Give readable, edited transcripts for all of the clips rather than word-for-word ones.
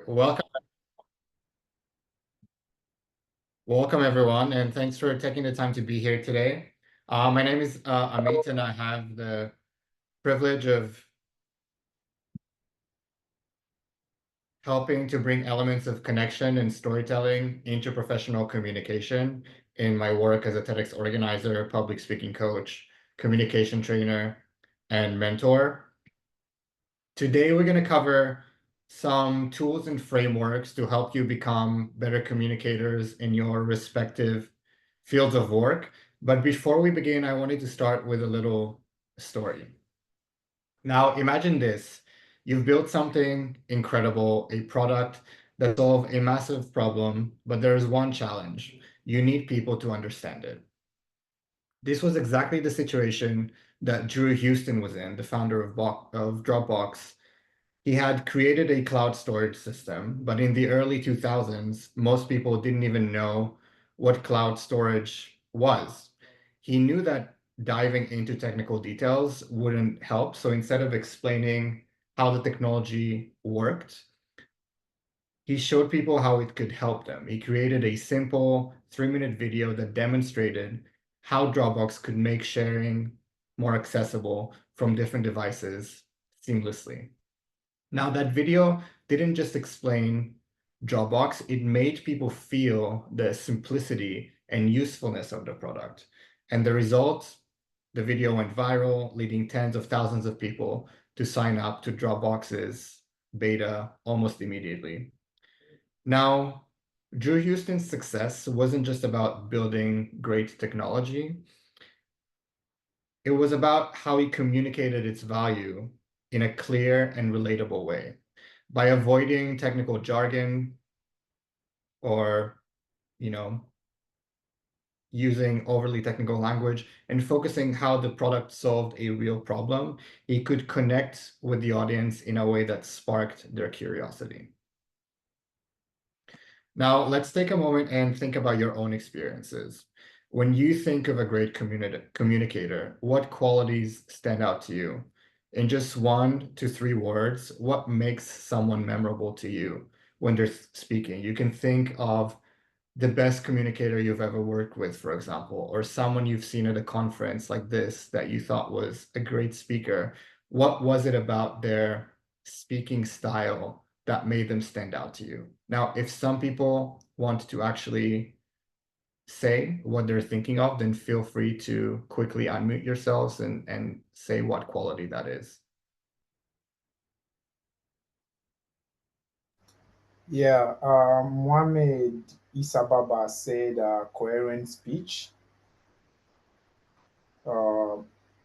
Welcome, welcome everyone, and thanks for taking the time to be here today. My name is Amit, and I have the privilege of helping to bring elements of connection and storytelling into professional communication in my work as a TEDx organizer, public speaking coach, communication trainer, and mentor. Today, we're going to cover some tools and frameworks to help you become better communicators in your respective fields of work. But before we begin, I wanted to start with a little story. Now, imagine this. You've built something incredible, a product that solves a massive problem, but there is one challenge. You need people to understand it. This was exactly the situation that Drew Houston was in, the founder of Dropbox. He had created a cloud storage system, but in the early 2000s, most people didn't even know what cloud storage was. He knew that diving into technical details wouldn't help, so instead of explaining how the technology worked, he showed people how it could help them. He created a simple 3-minute video that demonstrated how Dropbox could make sharing more accessible from different devices seamlessly. Now, that video didn't just explain Dropbox, it made people feel the simplicity and usefulness of the product. And the result, the video went viral, leading tens of thousands of people to sign up to Dropbox's beta almost immediately. Now, Drew Houston's success wasn't just about building great technology. It was about how he communicated its value in a clear and relatable way by avoiding technical jargon or, you know, using overly technical language and focusing how the product solved a real problem. He could connect with the audience in a way that sparked their curiosity. Now, let's take a moment and think about your own experiences. When you think of a great communicator, what qualities stand out to you? In just 1 to 3 words, what makes someone memorable to you when they're speaking? You can think of the best communicator you've ever worked with, for example, or someone you've seen at a conference like this that you thought was a great speaker. What was it about their speaking style that made them stand out to you? Now, if some people want to actually say what they're thinking of, then feel free to quickly unmute yourselves and say what quality that is. Yeah, Mohammed Isababa said coherent speech. Uh,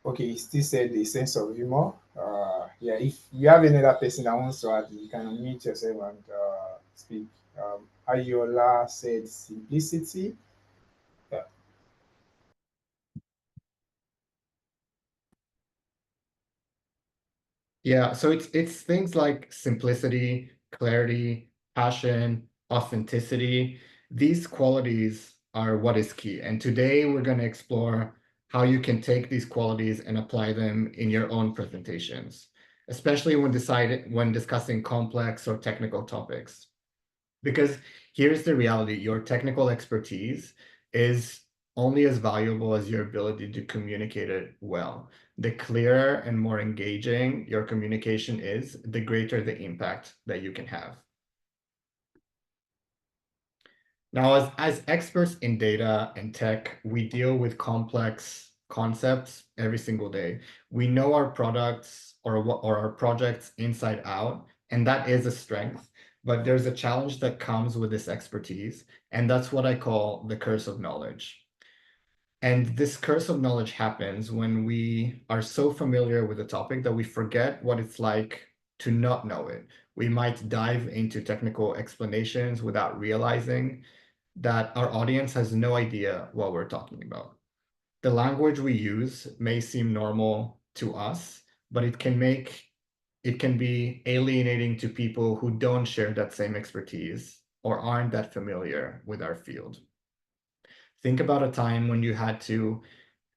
okay, he still said a sense of humor. Yeah, if you have another person that wants to add, you can unmute yourself and speak. Ayola said simplicity. Yeah. Yeah, so it's things like simplicity, clarity, passion, authenticity. These qualities are what is key. And today we're going to explore how you can take these qualities and apply them in your own presentations, especially when discussing complex or technical topics. Because here's the reality, your technical expertise is only as valuable as your ability to communicate it well. The clearer and more engaging your communication is, the greater the impact that you can have. Now, as experts in data and tech, we deal with complex concepts every single day. We know our products or our projects inside out, and that is a strength. But there's a challenge that comes with this expertise, and that's what I call the curse of knowledge. And this curse of knowledge happens when we are so familiar with a topic that we forget what it's like to not know it. We might dive into technical explanations without realizing that our audience has no idea what we're talking about. The language we use may seem normal to us, but it can be alienating to people who don't share that same expertise or aren't that familiar with our field. Think about a time when you had to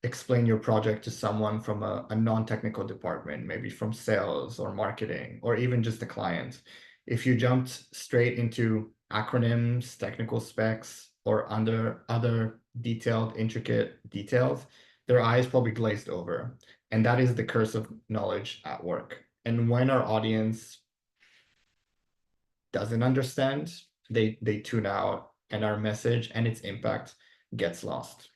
explain your project to someone from a non-technical department, maybe from sales or marketing, or even just a client. If you jumped straight into acronyms, technical specs, or under other detailed, intricate details, their eyes probably glazed over. And that is the curse of knowledge at work. And when our audience doesn't understand, they tune out, and our message and its impact gets lost.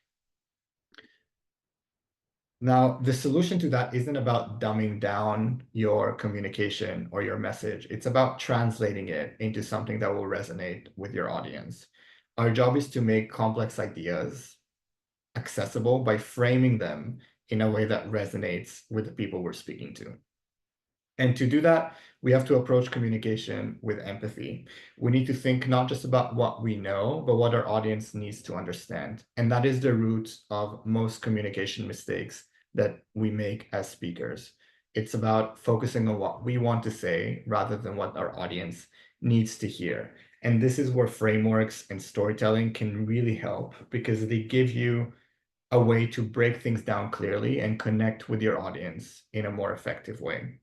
Now, the solution to that isn't about dumbing down your communication or your message. It's about translating it into something that will resonate with your audience. Our job is to make complex ideas accessible by framing them in a way that resonates with the people we're speaking to. And to do that, we have to approach communication with empathy. We need to think not just about what we know, but what our audience needs to understand. And that is the root of most communication mistakes that we make as speakers. It's about focusing on what we want to say rather than what our audience needs to hear. And this is where frameworks and storytelling can really help, because they give you a way to break things down clearly and connect with your audience in a more effective way.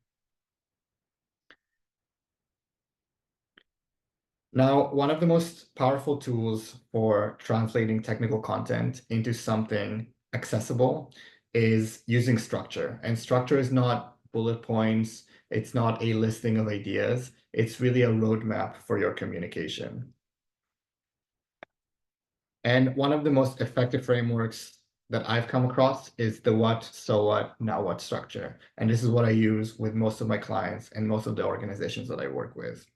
Now, one of the most powerful tools for translating technical content into something accessible is using structure. And structure is not bullet points, it's not a listing of ideas, it's really a roadmap for your communication. And one of the most effective frameworks that I've come across is the what, so what, now what structure. And this is what I use with most of my clients and most of the organizations that I work with.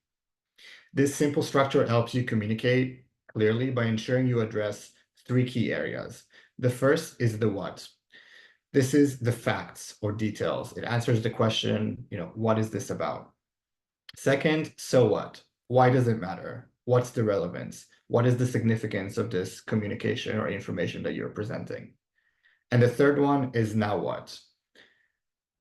This simple structure helps you communicate clearly by ensuring you address three key areas. The first is the what. This is the facts or details. It answers the question, what is this about? Second, so what? Why does it matter? What's the relevance? What is the significance of this communication or information that you're presenting? And the third one is now what?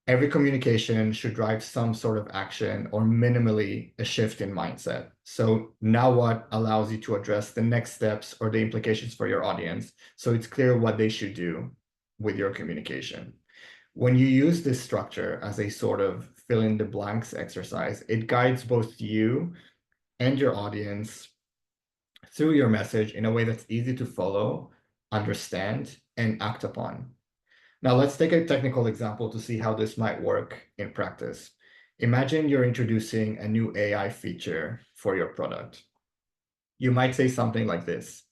Every communication should drive some sort of action or minimally a shift in mindset. So now what allows you to address the next steps or the implications for your audience, so it's clear what they should do with your communication. When you use this structure as a sort of fill in the blanks exercise, it guides both you and your audience through your message in a way that's easy to follow, understand, and act upon. Now let's take a technical example to see how this might work in practice. Imagine you're introducing a new AI feature for your product. You might say something like this: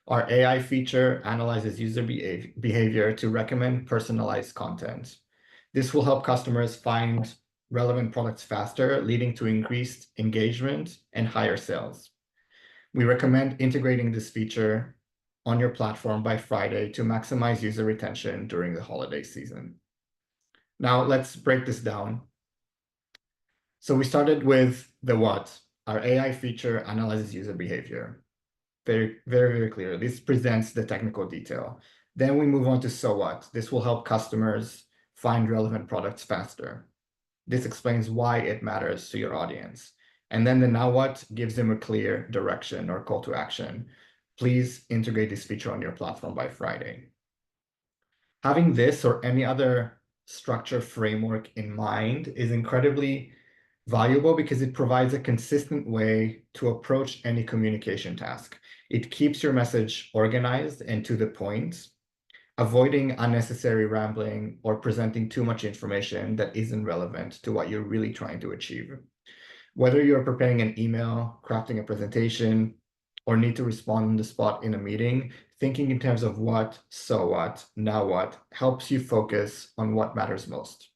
our AI feature analyzes user behavior to recommend personalized content. This will help customers find relevant products faster, leading to increased engagement and higher sales. We recommend integrating this feature on your platform by Friday to maximize user retention during the holiday season. Now let's break this down. So we started with the what. Our AI feature analyzes user behavior. Very, very, very clear. This presents the technical detail. Then we move on to so what. This will help customers find relevant products faster. This explains why it matters to your audience. And then the now what gives them a clear direction or call to action. Please integrate this feature on your platform by Friday. Having this or any other structure framework in mind is incredibly valuable because it provides a consistent way to approach any communication task. It keeps your message organized and to the point, avoiding unnecessary rambling or presenting too much information that isn't relevant to what you're really trying to achieve. Whether you're preparing an email, crafting a presentation, or need to respond on the spot in a meeting, thinking in terms of what, so what, now what, helps you focus on what matters most.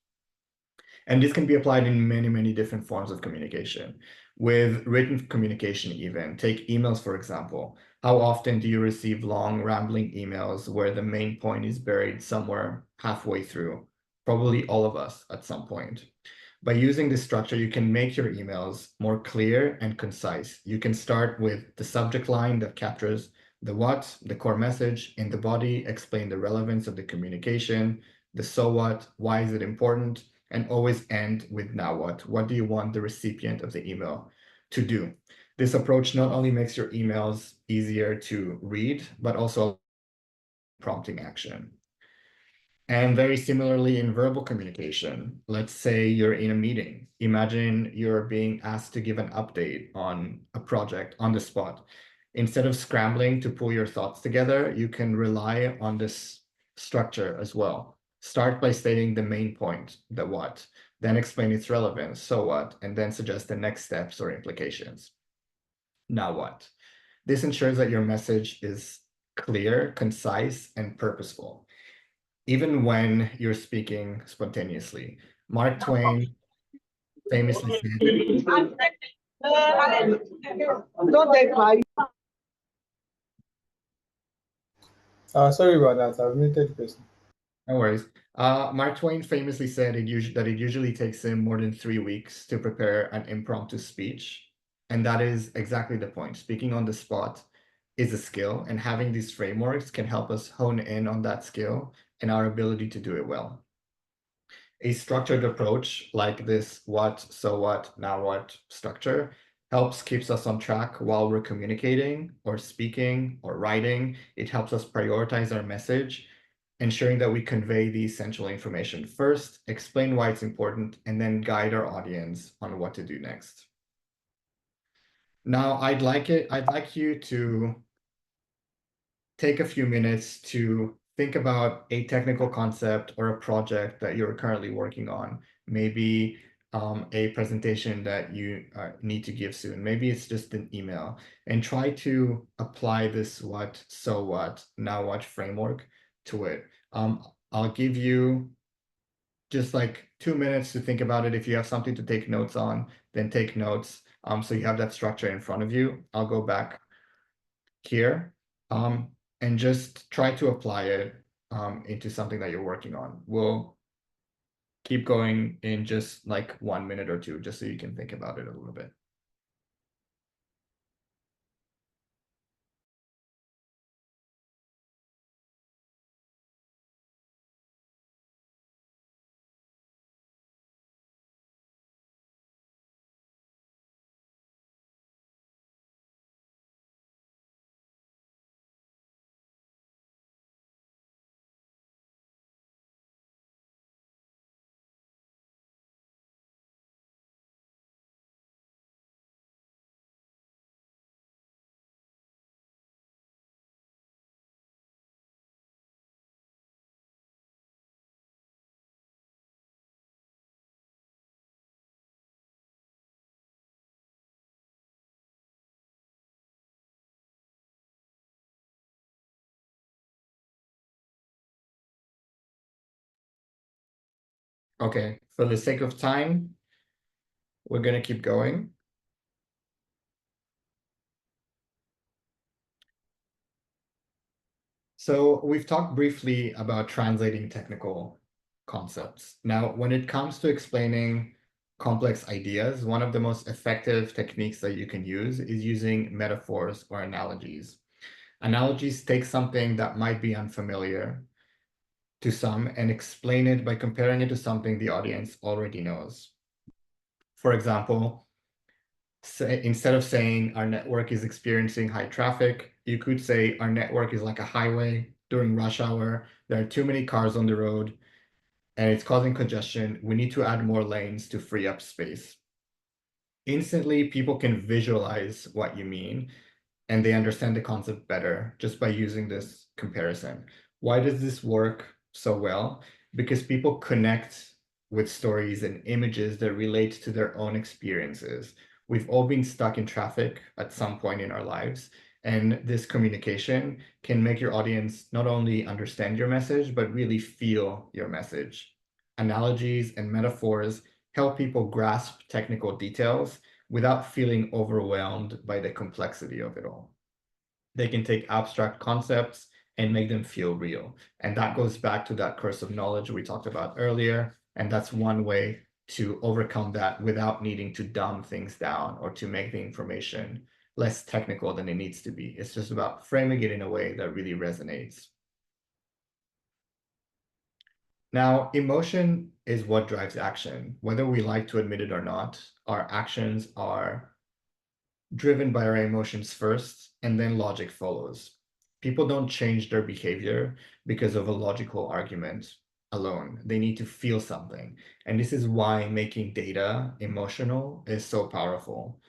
And this can be applied in many, many different forms of communication. With written communication even, take emails for example. How often do you receive long, rambling emails where the main point is buried somewhere halfway through? Probably all of us at some point. By using this structure, you can make your emails more clear and concise. You can start with the subject line that captures the what, the core message, in the body, explain the relevance of the communication, the so what, why is it important, and always end with now what. What do you want the recipient of the email to do? This approach not only makes your emails easier to read, but also prompting action. And very similarly in verbal communication, let's say you're in a meeting. Imagine you're being asked to give an update on a project on the spot. Instead of scrambling to pull your thoughts together, you can rely on this structure as well. Start by stating the main point, the what, then explain its relevance, so what, and then suggest the next steps or implications. Now what? This ensures that your message is clear, concise, and purposeful even when you're speaking spontaneously. Mark Twain famously said, Sorry about that. I've muted the person. no worries. Mark Twain famously said that it usually takes him more than 3 weeks to prepare an impromptu speech. And that is exactly the point. Speaking on the spot is a skill, and having these frameworks can help us hone in on that skill and our ability to do it well. A structured approach like this what, so what, now what structure keeps us on track while we're communicating or speaking or writing. It helps us prioritize our message, ensuring that we convey the essential information first, explain why it's important, and then guide our audience on what to do next. Now, I'd like you to take a few minutes to think about a technical concept or a project that you're currently working on. Maybe a presentation that you need to give soon. Maybe it's just an email, and try to apply this what, so what, now what framework to it. I'll give you just like 2 minutes to think about it. If you have something to take notes on, then take notes. So you have that structure in front of you. I'll go back here. And just try to apply it into something that you're working on. We'll keep going in just like 1 minute or two, just so you can think about it a little bit. Okay, for the sake of time, we're gonna keep going. So we've talked briefly about translating technical concepts. Now, when it comes to explaining complex ideas, one of the most effective techniques that you can use is using metaphors or analogies. Analogies take something that might be unfamiliar to some and explain it by comparing it to something the audience already knows. For example, instead of saying our network is experiencing high traffic, you could say our network is like a highway during rush hour. There are too many cars on the road and it's causing congestion. We need to add more lanes to free up space. Instantly, people can visualize what you mean and they understand the concept better just by using this comparison. Why does this work so well? Because people connect with stories and images that relate to their own experiences. We've all been stuck in traffic at some point in our lives, and this communication can make your audience not only understand your message, but really feel your message. Analogies and metaphors help people grasp technical details without feeling overwhelmed by the complexity of it all. They can take abstract concepts and make them feel real. And that goes back to that curse of knowledge we talked about earlier. And that's one way to overcome that without needing to dumb things down or to make the information less technical than it needs to be. It's just about framing it in a way that really resonates. Now, emotion is what drives action. Whether we like to admit it or not, our actions are driven by our emotions first, and then logic follows. People don't change their behavior because of a logical argument. alone. They need to feel something. And this is why making data emotional is so powerful.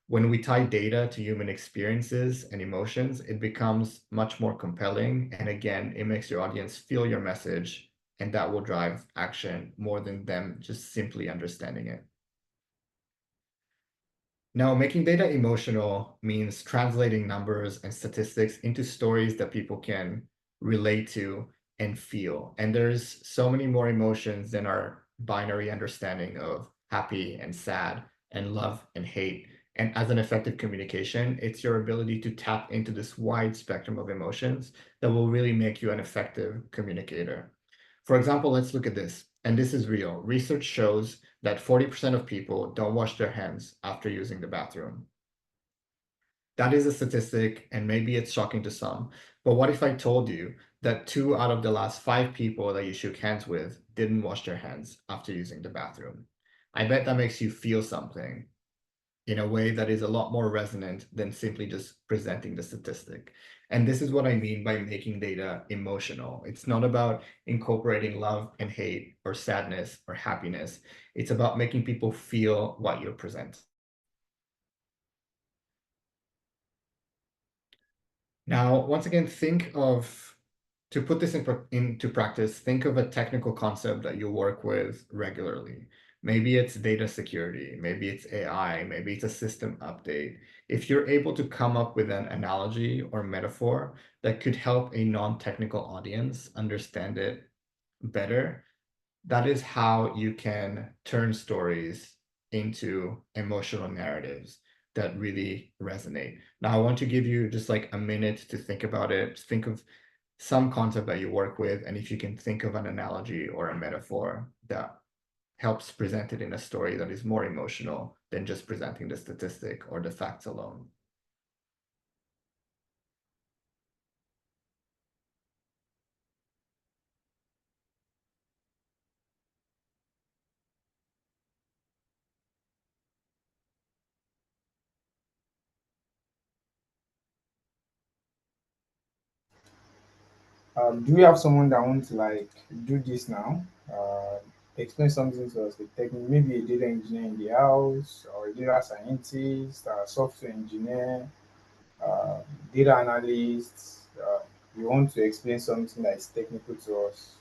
When we tie data to human experiences and emotions, it becomes much more compelling. And again, it makes your audience feel your message, and that will drive action more than them just simply understanding it. Now, making data emotional means translating numbers and statistics into stories that people can relate to and feel. And there's so many more emotions than our binary understanding of happy and sad and love and hate. And as an effective communication, it's your ability to tap into this wide spectrum of emotions that will really make you an effective communicator. For example, let's look at this. And this is real. Research shows that 40% of people don't wash their hands after using the bathroom. That is a statistic, and maybe it's shocking to some. But what if I told you that 2 out of the last 5 people that you shook hands with didn't wash their hands after using the bathroom? I bet that makes you feel something in a way that is a lot more resonant than simply just presenting the statistic. And this is what I mean by making data emotional. It's not about incorporating love and hate or sadness or happiness. It's about making people feel what you present. Now, once again, to put this into practice, think of a technical concept that you work with regularly. Maybe it's data security, maybe it's AI, maybe it's a system update. If you're able to come up with an analogy or metaphor that could help a non-technical audience understand it better, that is how you can turn stories into emotional narratives that really resonate. Now, I want to give you just like a minute to think about it. Think of some concept that you work with, and if you can think of an analogy or a metaphor that helps present it in a story that is more emotional than just presenting the statistic or the facts alone. Do we have someone that wants to like do this now? Explain something to us, like maybe a data engineer in the house, or a data scientist, a software engineer, uh, data analyst. You want to explain something that is technical to us?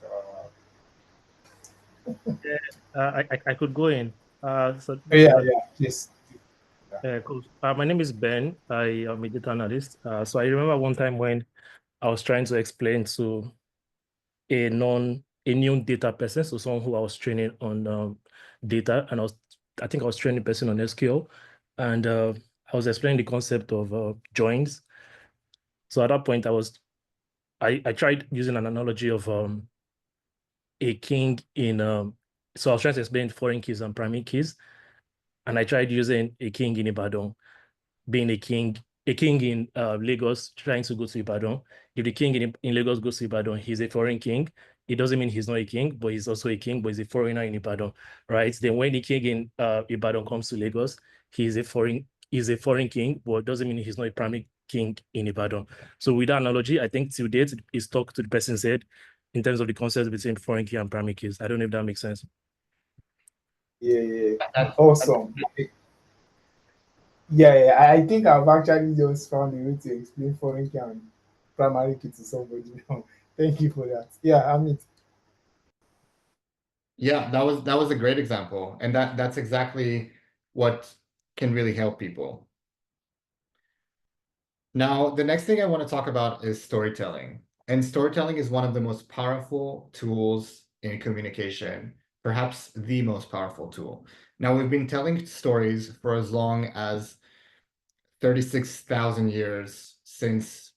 Yeah, I could go in. Yeah, yeah, please. Cool. My name is Ben. I am a data analyst. So I remember one time when I was trying to explain to a new data person, so someone who I was training on data, and I think I was training person on SQL, and I was explaining the concept of joins. So at that point, I tried using an analogy of a king in so I was trying to explain foreign keys and primary keys, and I tried using a king in Ibadan being a king in Lagos trying to go to Ibadan. If the king in Lagos goes to Ibadan, he's a foreign king. It doesn't mean he's not a king, but he's also a king, but he's a foreigner in Ibadan, right? Then when the king in Ibadan comes to Lagos, he's a foreign king, but it doesn't mean he's not a primary king in Ibadan. So with that analogy, I think to date, it's talked to the person's head in terms of the concept between foreign key and primary keys. I don't know if that makes sense. Yeah, yeah, awesome. Yeah, yeah, I think I've actually just found a way to explain foreign key and primary key to somebody now. Thank you for that. Yeah, I mean, Yeah, that was a great example, and that's exactly what can really help people. Now, the next thing I want to talk about is storytelling. And storytelling is one of the most powerful tools in communication, perhaps the most powerful tool. Now, we've been telling stories for as long as 36,000 years since,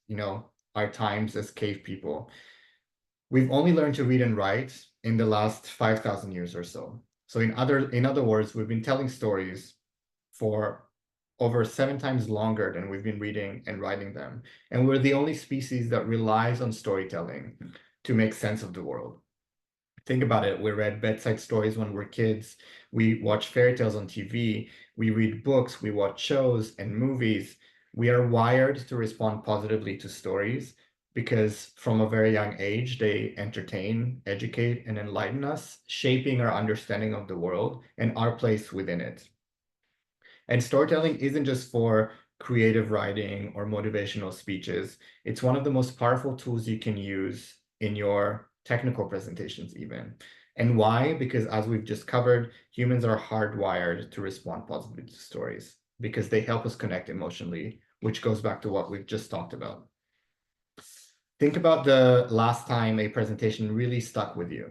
our times as cave people. We've only learned to read and write in the last 5,000 years or so. So in other words, we've been telling stories for over 7 times longer than we've been reading and writing them. And we're the only species that relies on storytelling to make sense of the world. Think about it. We read bedside stories when we're kids. We watch fairy tales on TV. We read books. We watch shows and movies. We are wired to respond positively to stories because from a very young age, they entertain, educate, and enlighten us, shaping our understanding of the world and our place within it. And storytelling isn't just for creative writing or motivational speeches. It's one of the most powerful tools you can use in your technical presentations even. And why? Because as we've just covered, humans are hardwired to respond positively to stories because they help us connect emotionally, which goes back to what we've just talked about. Think about the last time a presentation really stuck with you.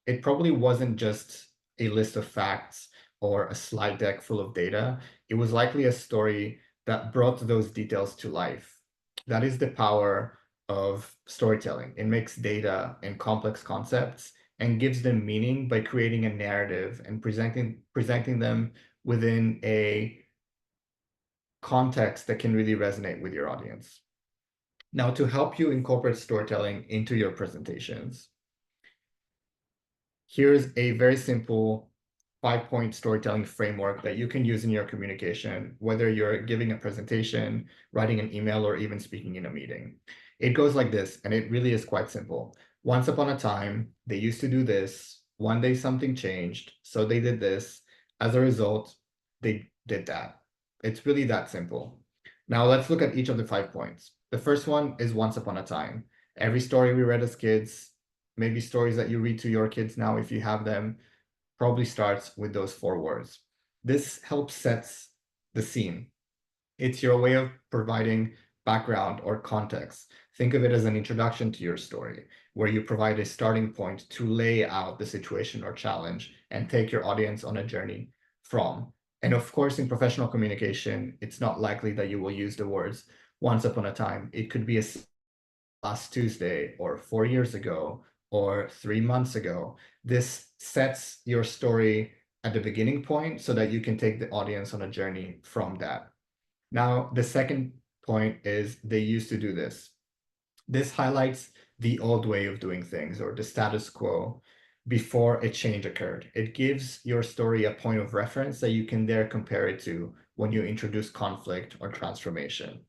It probably wasn't just a list of facts or a slide deck full of data. It was likely a story that brought those details to life. That is the power of storytelling. It makes data and complex concepts and gives them meaning by creating a narrative and presenting them within a context that can really resonate with your audience. Now, to help you incorporate storytelling into your presentations, here's a very simple 5-point storytelling framework that you can use in your communication, whether you're giving a presentation, writing an email, or even speaking in a meeting. It goes like this, and it really is quite simple. Once upon a time, they used to do this. One day something changed, so they did this. As a result, they did that. It's really that simple. Now let's look at each of the 5 points. The first one is once upon a time. Every story we read as kids, maybe stories that you read to your kids now if you have them, probably starts with those 4 words. This helps sets the scene. It's your way of providing background or context. Think of it as an introduction to your story, where you provide a starting point to lay out the situation or challenge and take your audience on a journey from. And of course, in professional communication, it's not likely that you will use the words once upon a time. It could be a last Tuesday or 4 years ago or 3 months ago. This sets your story at the beginning point so that you can take the audience on a journey from that. Now, the second point is they used to do this. This highlights the old way of doing things or the status quo before a change occurred. It gives your story a point of reference that you can there compare it to when you introduce conflict or transformation.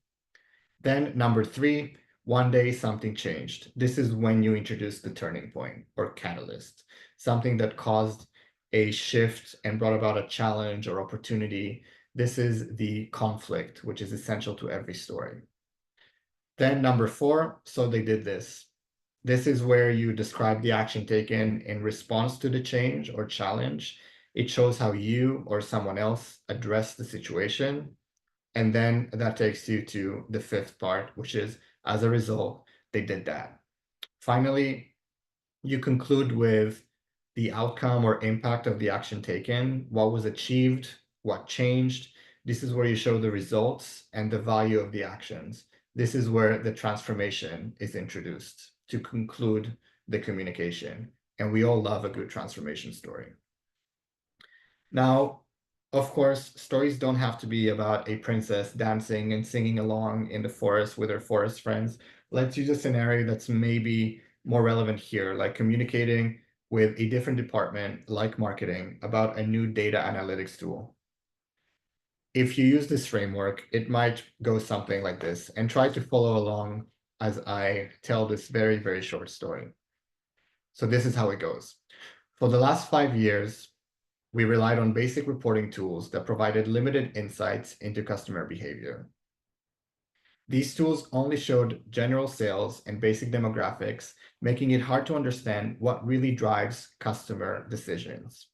Then number 3, one day something changed. This is when you introduce the turning point or catalyst, something that caused a shift and brought about a challenge or opportunity. This is the conflict, which is essential to every story. Then number 4, so they did this. This is where you describe the action taken in response to the change or challenge. It shows how you or someone else addressed the situation. And then that takes you to the 5th part, which is, as a result, they did that. Finally, you conclude with the outcome or impact of the action taken, what was achieved, what changed. This is where you show the results and the value of the actions. This is where the transformation is introduced to conclude the communication. And we all love a good transformation story. Now, of course, stories don't have to be about a princess dancing and singing along in the forest with her forest friends. Let's use a scenario that's maybe more relevant here, like communicating with a different department like marketing about a new data analytics tool. If you use this framework, it might go something like this, and try to follow along as I tell this very, very short story. So this is how it goes. For the last 5 years, we relied on basic reporting tools that provided limited insights into customer behavior. These tools only showed general sales and basic demographics, making it hard to understand what really drives customer decisions.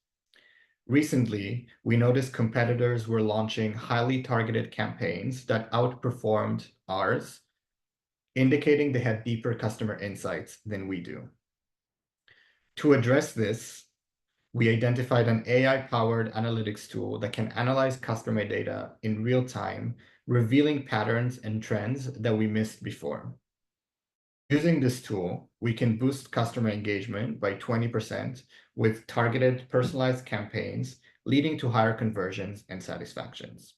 Recently, we noticed competitors were launching highly targeted campaigns that outperformed ours, indicating they had deeper customer insights than we do. To address this, we identified an AI-powered analytics tool that can analyze customer data in real time, revealing patterns and trends that we missed before. Using this tool, we can boost customer engagement by 20% with targeted personalized campaigns, leading to higher conversions and satisfactions.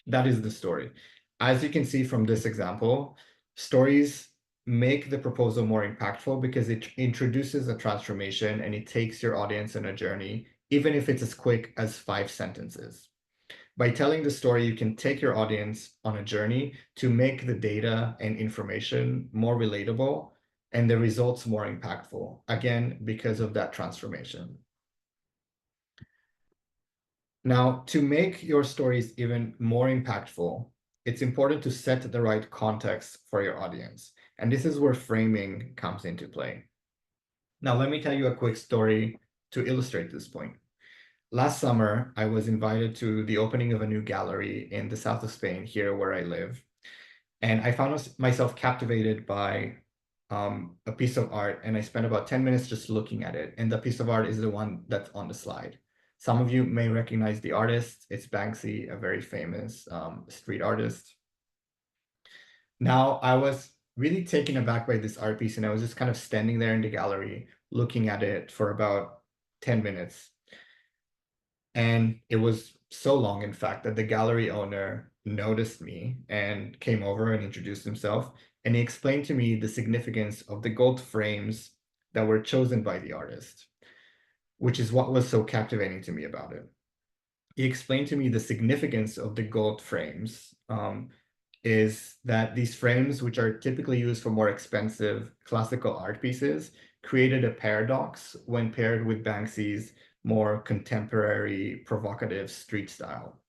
That is the story. As you can see from this example, stories make the proposal more impactful because it introduces a transformation and it takes your audience on a journey, even if it's as quick as 5 sentences. By telling the story, you can take your audience on a journey to make the data and information more relatable and the results more impactful, again, because of that transformation. Now, to make your stories even more impactful, it's important to set the right context for your audience. And this is where framing comes into play. Now, let me tell you a quick story to illustrate this point. Last summer, I was invited to the opening of a new gallery in the south of Spain, here where I live. And I found myself captivated by a piece of art, and I spent about 10 minutes just looking at it. And the piece of art is the one that's on the slide. Some of you may recognize the artist. It's Banksy, a very famous street artist. Now, I was really taken aback by this art piece, and I was just kind of standing there in the gallery looking at it for about 10 minutes. And it was so long, in fact, that the gallery owner noticed me and came over and introduced himself. And he explained to me the significance of the gold frames that were chosen by the artist, which is what was so captivating to me about it. He explained to me the significance of the gold frames, is that these frames, which are typically used for more expensive classical art pieces, created a paradox when paired with Banksy's more contemporary, provocative street style.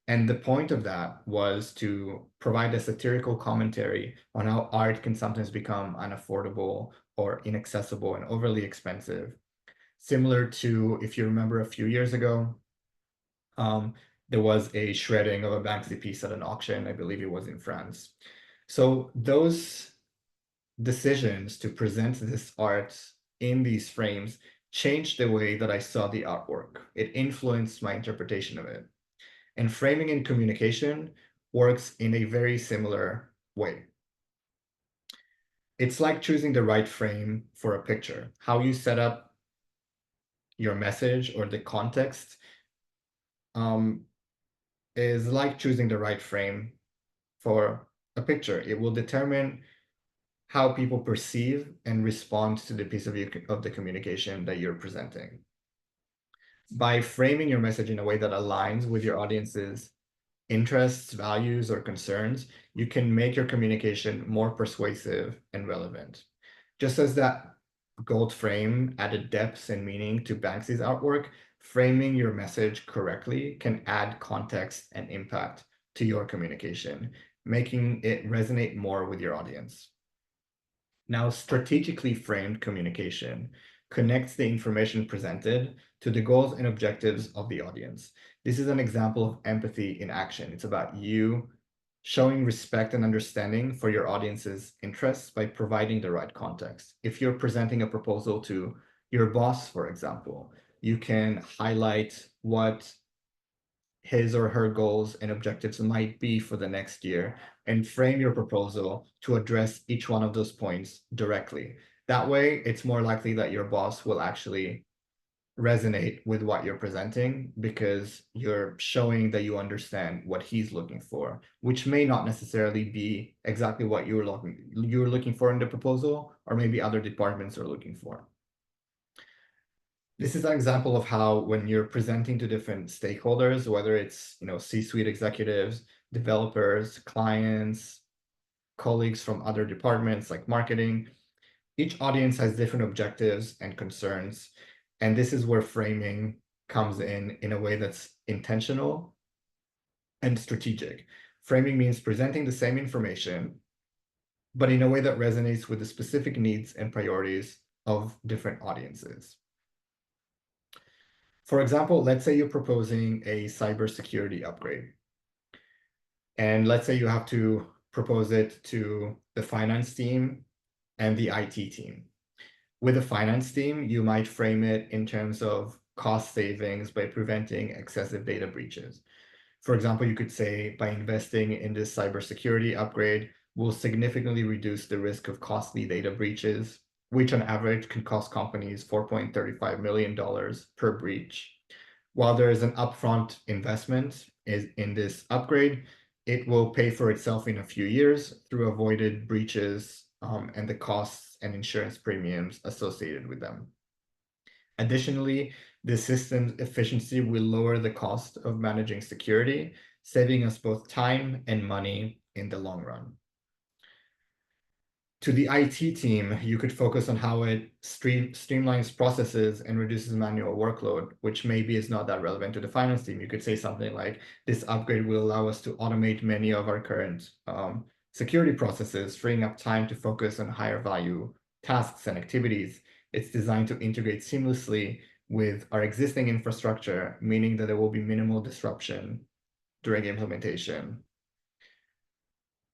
And the point of that was to provide a satirical commentary on how art can sometimes become unaffordable or inaccessible and overly expensive. Similar to, if you remember a few years ago, there was a shredding of a Banksy piece at an auction. I believe it was in France. So those decisions to present this art in these frames changed the way that I saw the artwork. It influenced my interpretation of it. And framing in communication works in a very similar way. It's like choosing the right frame for a picture. How you set up your message or the context is like choosing the right frame for a picture. It will determine how people perceive and respond to the piece of the communication that you're presenting. By framing your message in a way that aligns with your audience's interests, values, or concerns, you can make your communication more persuasive and relevant. Just as that gold frame added depth and meaning to Banksy's artwork, framing your message correctly can add context and impact to your communication, making it resonate more with your audience. Now, strategically framed communication connects the information presented to the goals and objectives of the audience. This is an example of empathy in action. It's about you showing respect and understanding for your audience's interests by providing the right context. If you're presenting a proposal to your boss, for example, you can highlight what his or her goals and objectives might be for the next year and frame your proposal to address each one of those points directly. That way, it's more likely that your boss will actually resonate with what you're presenting because you're showing that you understand what he's looking for, which may not necessarily be exactly what you're looking for in the proposal, or maybe other departments are looking for. This is an example of how when you're presenting to different stakeholders, whether it's C-suite executives, developers, clients, colleagues from other departments like marketing, each audience has different objectives and concerns. And this is where framing comes in a way that's intentional and strategic. Framing means presenting the same information, but in a way that resonates with the specific needs and priorities of different audiences. For example, let's say you're proposing a cybersecurity upgrade. And let's say you have to propose it to the finance team and the IT team. With the finance team, you might frame it in terms of cost savings by preventing excessive data breaches. For example, you could say, by investing in this cybersecurity upgrade, we'll significantly reduce the risk of costly data breaches, which on average can cost companies $4.35 million per breach. While there is an upfront investment in this upgrade, it will pay for itself in a few years through avoided breaches and the costs and insurance premiums associated with them. Additionally, the system's efficiency will lower the cost of managing security, saving us both time and money in the long run. To the IT team, you could focus on how it streamlines processes and reduces manual workload, which maybe is not that relevant to the finance team. You could say something like, this upgrade will allow us to automate many of our current security processes, freeing up time to focus on higher value tasks and activities. It's designed to integrate seamlessly with our existing infrastructure, meaning that there will be minimal disruption during implementation.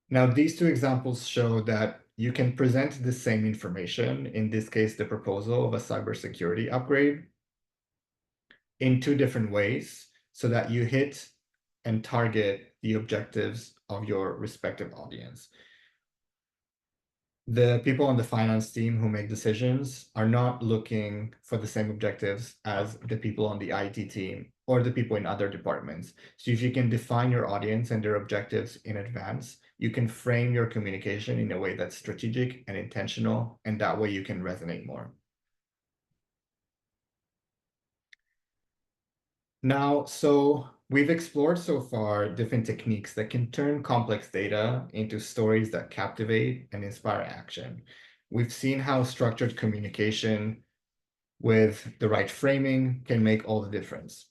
Now, these two examples show that you can present the same information, in this case, the proposal of a cybersecurity upgrade, in two different ways so that you hit and target the objectives of your respective audience. The people on the finance team who make decisions are not looking for the same objectives as the people on the IT team or the people in other departments. So if you can define your audience and their objectives in advance, you can frame your communication in a way that's strategic and intentional, and that way you can resonate more. Now, so we've explored so far different techniques that can turn complex data into stories that captivate and inspire action. We've seen how structured communication with the right framing can make all the difference.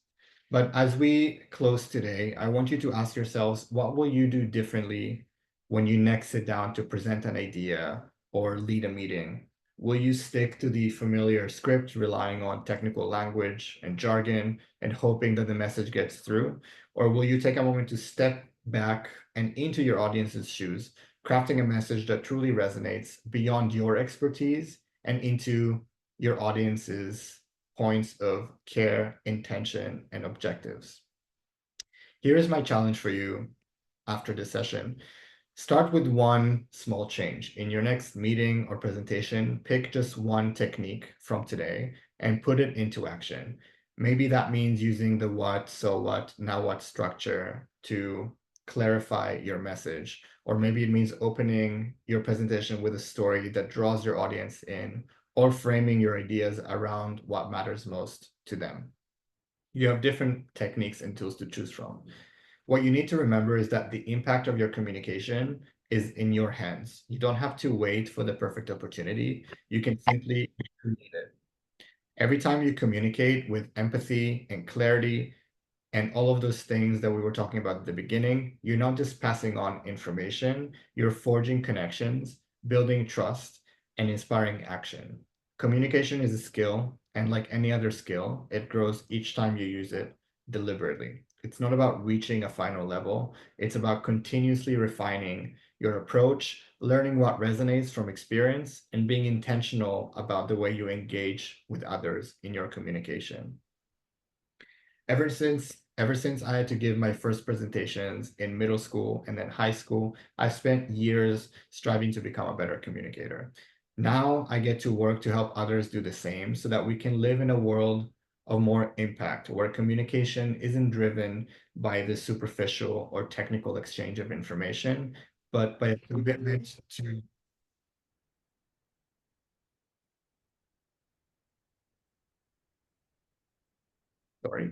But as we close today, I want you to ask yourselves, what will you do differently when you next sit down to present an idea or lead a meeting? Will you stick to the familiar script, relying on technical language and jargon and hoping that the message gets through? Or will you take a moment to step back and into your audience's shoes, crafting a message that truly resonates beyond your expertise and into your audience's points of care, intention, and objectives? Here is my challenge for you after this session. Start with one small change. In your next meeting or presentation, pick just one technique from today and put it into action. Maybe that means using the what, so what, now what structure to clarify your message. Or maybe it means opening your presentation with a story that draws your audience in, or framing your ideas around what matters most to them. You have different techniques and tools to choose from. What you need to remember is that the impact of your communication is in your hands. You don't have to wait for the perfect opportunity. You can simply create it. Every time you communicate with empathy and clarity and all of those things that we were talking about at the beginning, you're not just passing on information, you're forging connections, building trust, and inspiring action. Communication is a skill, and like any other skill, it grows each time you use it deliberately. It's not about reaching a final level, it's about continuously refining your approach, learning what resonates from experience, and being intentional about the way you engage with others in your communication. Ever since I had to give my first presentations in middle school and then high school, I've spent years striving to become a better communicator. Now I get to work to help others do the same so that we can live in a world of more impact, where communication isn't driven by the superficial or technical exchange of information, but by a commitment to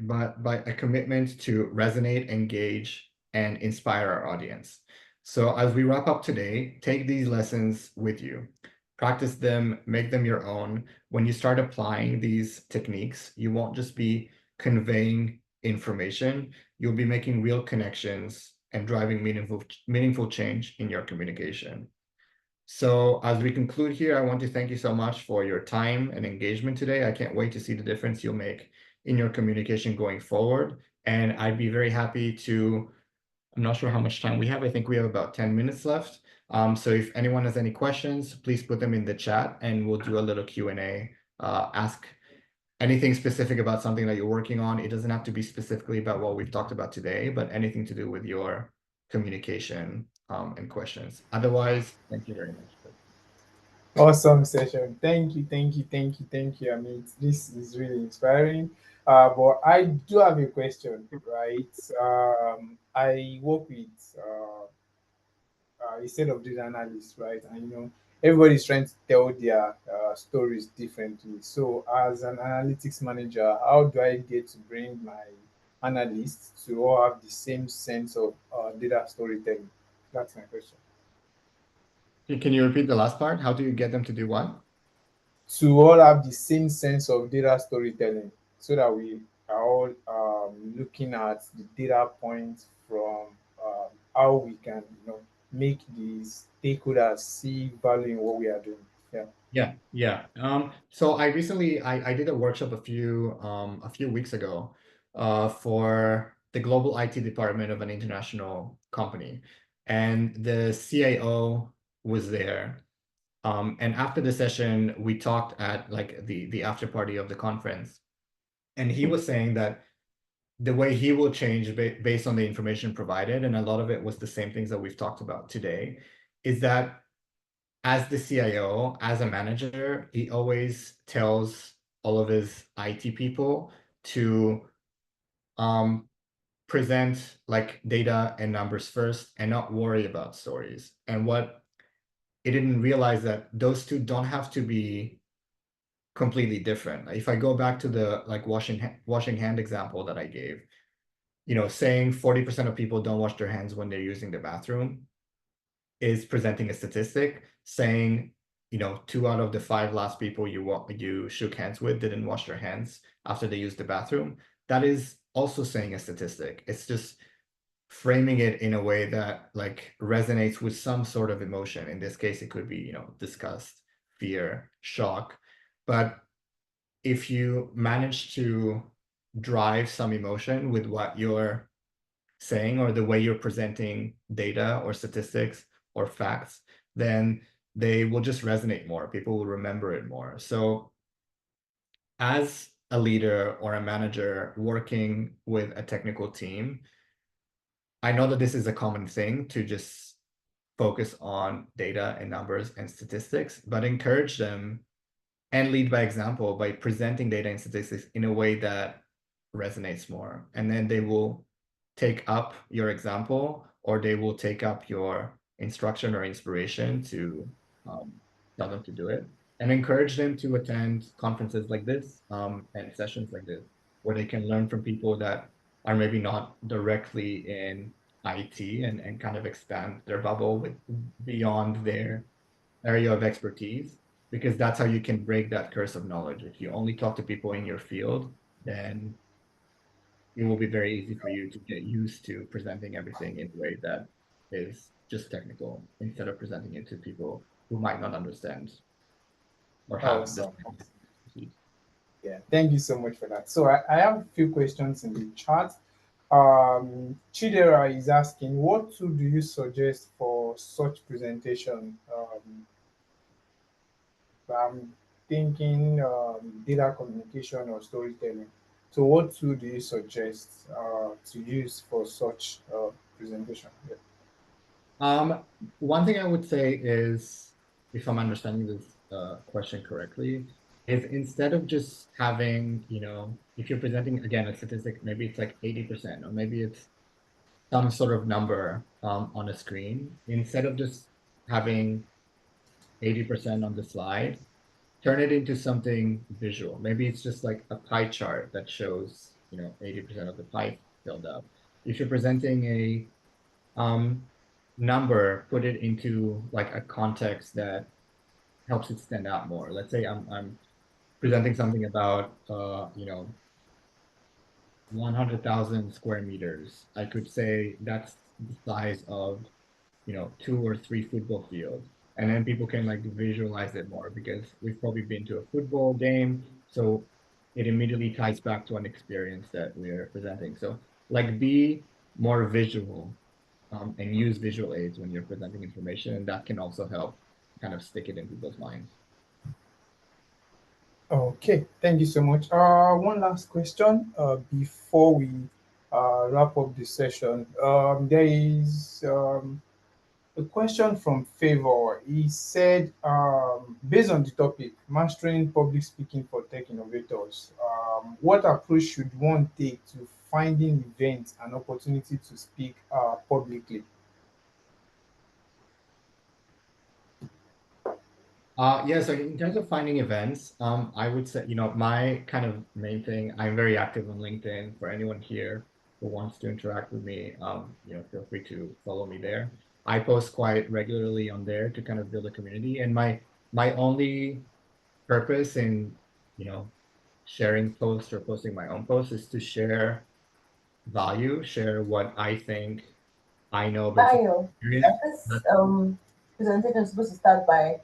but by a commitment to resonate, engage, and inspire our audience. So as we wrap up today, take these lessons with you. Practice them, make them your own. When you start applying these techniques, you won't just be conveying information, you'll be making real connections and driving meaningful change in your communication. So as we conclude here, I want to thank you so much for your time and engagement today. I can't wait to see the difference you'll make in your communication going forward. And I'd be very happy to, I'm not sure how much time we have. I think we have about 10 minutes left. So if anyone has any questions, please put them in the chat and we'll do a little Q&A. Ask anything specific about something that you're working on. It doesn't have to be specifically about what we've talked about today, but anything to do with your communication and questions. Otherwise, thank you very much. Awesome session. Thank you, thank you, thank you, thank you. I mean, this is really inspiring. But I do have a question, right? I work with a set of data analysts, right? And everybody's trying to tell their stories differently. So as an analytics manager, how do I get to bring my analysts to all have the same sense of data storytelling? That's my question. Can you repeat the last part? How do you get them to do what? To all have the same sense of data storytelling so that we are all looking at the data points from how we can make the stakeholders see value in what we are doing. Yeah. So I recently I did a workshop a few weeks ago for the global IT department of an international company, and the CIO was there. And after the session, we talked at like the after party of the conference, and he was saying that the way he will change based on the information provided, and a lot of it was the same things that we've talked about today, is that as the CIO, as a manager, he always tells all of his IT people to present like data and numbers first and not worry about stories. And what he didn't realize that those two don't have to be completely different. If I go back to the like washing hand example that I gave, saying 40% of people don't wash their hands when they're using the bathroom is presenting a statistic. Saying 2 out of the 5 last people you shook hands with didn't wash their hands after they used the bathroom, that is also saying a statistic. It's just framing it in a way that like resonates with some sort of emotion. In this case, it could be disgust, fear, shock. But if you manage to drive some emotion with what you're saying or the way you're presenting data or statistics or facts, then they will just resonate more. People will remember it more. So as a leader or a manager working with a technical team, I know that this is a common thing to just focus on data and numbers and statistics, but encourage them and lead by example by presenting data and statistics in a way that resonates more. And then they will take up your example, or they will take up your instruction or inspiration to tell them to do it, and encourage them to attend conferences like this and sessions like this, where they can learn from people that are maybe not directly in IT, and kind of expand their bubble with beyond their area of expertise, because that's how you can break that curse of knowledge. If you only talk to people in your field, then it will be very easy for you to get used to presenting everything in a way that is just technical, instead of presenting it to people who might not understand or have this. Awesome. Yeah, thank you so much for that. So I have a few questions in the chat. Chidera is asking, what tool do you suggest for such presentation? I'm thinking data communication or storytelling. So what tool do you suggest to use for such presentation? One thing I would say is, if I'm understanding this question correctly, is instead of just having, if you're presenting again a statistic, maybe it's like 80%, or maybe it's some sort of number on a screen, instead of just having 80% on the slide, turn it into something visual. Maybe it's just like a pie chart that shows, 80% of the pie filled up. If you're presenting a number, put it into like a context that helps it stand out more. Let's say I'm presenting something about 100,000 square meters. I could say that's the size of 2 or 3 football fields, and then people can like visualize it more, because we've probably been to a football game, so it immediately ties back to an experience that we're presenting. So like be more visual, and use visual aids when you're presenting information, and that can also help kind of stick it in people's minds. Okay, thank you so much. One last question before we wrap up this session. There is a question from Favor. He said, based on the topic, mastering public speaking for tech innovators, what approach should one take to finding events and opportunity to speak publicly? Yeah, so in terms of finding events, I would say, my kind of main thing, I'm very active on LinkedIn. For anyone here who wants to interact with me, feel free to follow me there. I post quite regularly on there to kind of build a community. And my only purpose in, you know, sharing posts or posting my own posts is to share value, share what I think I know based on Ayo, experience. this presentation is supposed to start by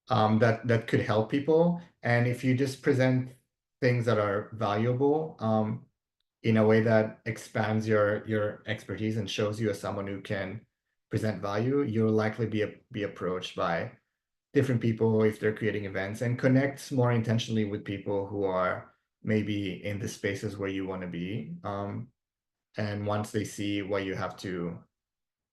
That could help people. And if you just present things that are valuable, in a way that expands your expertise and shows you as someone who can present value, you'll likely be approached by different people if they're creating events, and connect more intentionally with people who are maybe in the spaces where you want to be. And once they see what you have to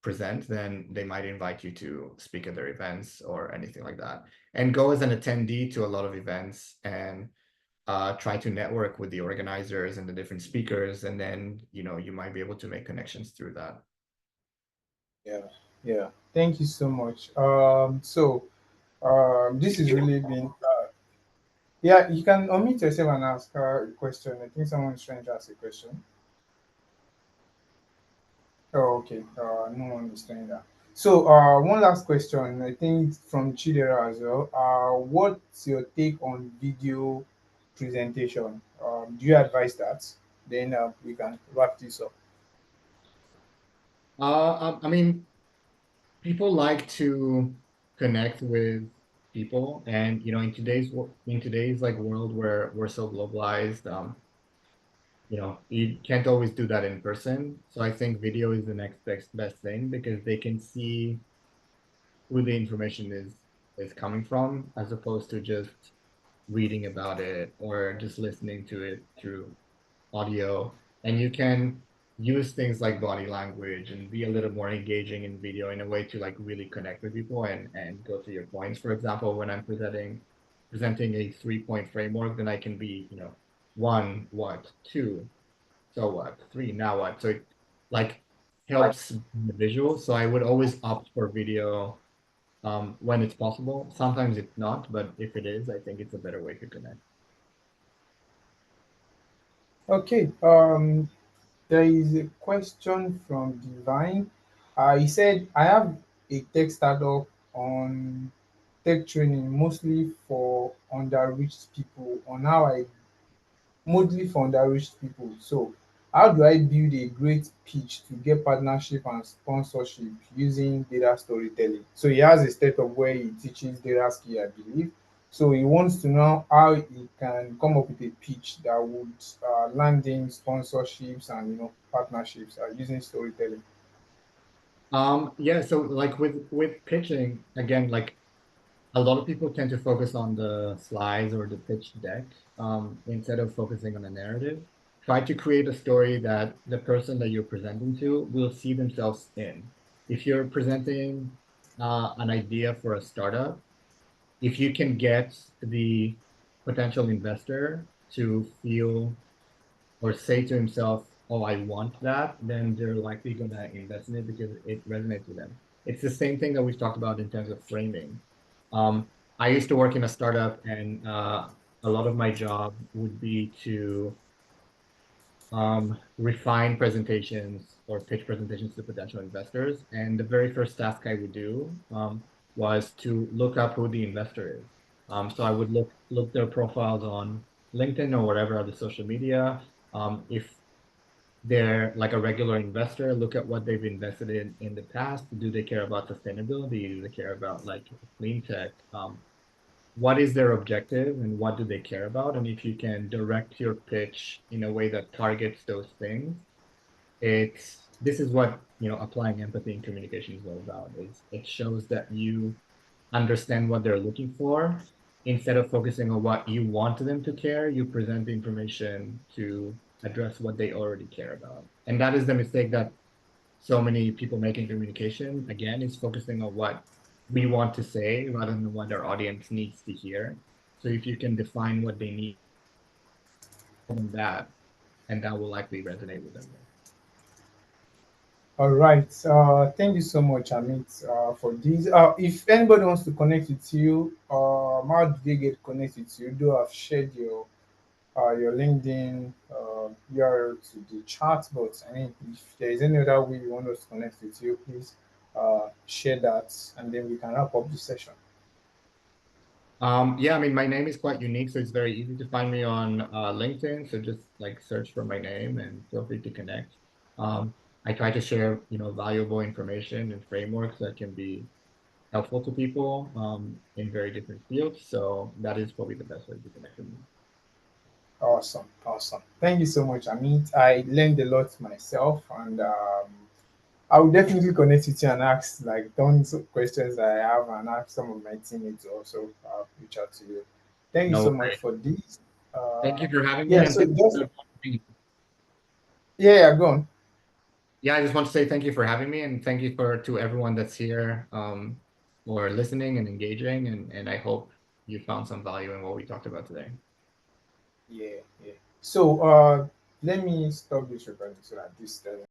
present, then they might invite you to speak at their events or anything like that. And go as an attendee to a lot of events and try to network with the organizers and the different speakers, and then you might be able to make connections through that. Yeah. Thank you so much. This has really been. Yeah, you can unmute yourself and ask a question. I think someone is trying to ask a question. Oh, okay. No one is doing that. So, one last question, I think from Chidera as well. What's your take on video presentation? Do you advise that? Then we can wrap this up. I mean, people like to connect with people, and in today's like world where we're so globalized, you can't always do that in person. So I think video is the next best thing, because they can see who the information is coming from, as opposed to just reading about it or just listening to it through audio. And you can use things like body language and be a little more engaging in video in a way to like really connect with people and go to your points. For example, when I'm presenting a 3-point framework, then I can be, one, what, two, so what, three, now what. So it like helps the visual. So I would always opt for video when it's possible. Sometimes it's not, but if it is, I think it's a better way to connect. Okay. There is a question from Divine. He said, I have a tech startup on tech training, mostly for underreached people. So, how do I build a great pitch to get partnership and sponsorship using data storytelling? So, he has a startup where he teaches data skill, I believe. So, he wants to know how he can come up with a pitch that would land in sponsorships and partnerships using storytelling. Yeah, so like with pitching, again, like a lot of people tend to focus on the slides or the pitch deck, instead of focusing on the narrative. Try to create a story that the person that you're presenting to will see themselves in. If you're presenting an idea for a startup, if you can get the potential investor to feel or say to himself, "Oh, I want that," then they're likely going to invest in it because it resonates with them. It's the same thing that we've talked about in terms of framing. I used to work in a startup, and a lot of my job would be to refine presentations or pitch presentations to potential investors. And the very first task I would do was to look up who the investor is. So I would look their profiles on LinkedIn or whatever other social media. If they're like a regular investor, look at what they've invested in the past. Do they care about sustainability? Do they care about like clean tech? What is their objective and what do they care about? And if you can direct your pitch in a way that targets those things, this is what applying empathy in communication is all about. It shows that you understand what they're looking for. Instead of focusing on what you want them to care, you present the information to address what they already care about. And that is the mistake that so many people make in communication, again, is focusing on what we want to say rather than what our audience needs to hear. So if you can define what they need from that, and that will likely resonate with them. All right. Thank you so much, Amit, for this. If anybody wants to connect with you, how do they get connected to you? Do I've shared your LinkedIn URL to the chat, but I mean, if there is any other way you want us to connect with you, please share that, and then we can wrap up the session. Yeah, I mean, my name is quite unique, so it's very easy to find me on LinkedIn. So just like search for my name and feel free to connect. I try to share, valuable information and frameworks that can be helpful to people in very different fields. So that is probably the best way to connect with me. Awesome, awesome. Thank you so much, Amit. I learned a lot myself, and I will definitely connect with you and ask like tons of questions that I have, and ask some of my teammates to also reach out to you. Thank you No so much worries. for this. Thank you for having me, Yeah. and So thank you just for yeah, go on. yeah, I just want to say thank you for having me, and thank you to everyone that's here for listening and engaging, and I hope you found some value in what we talked about today. Yeah, yeah. So let me stop this recording so that this doesn't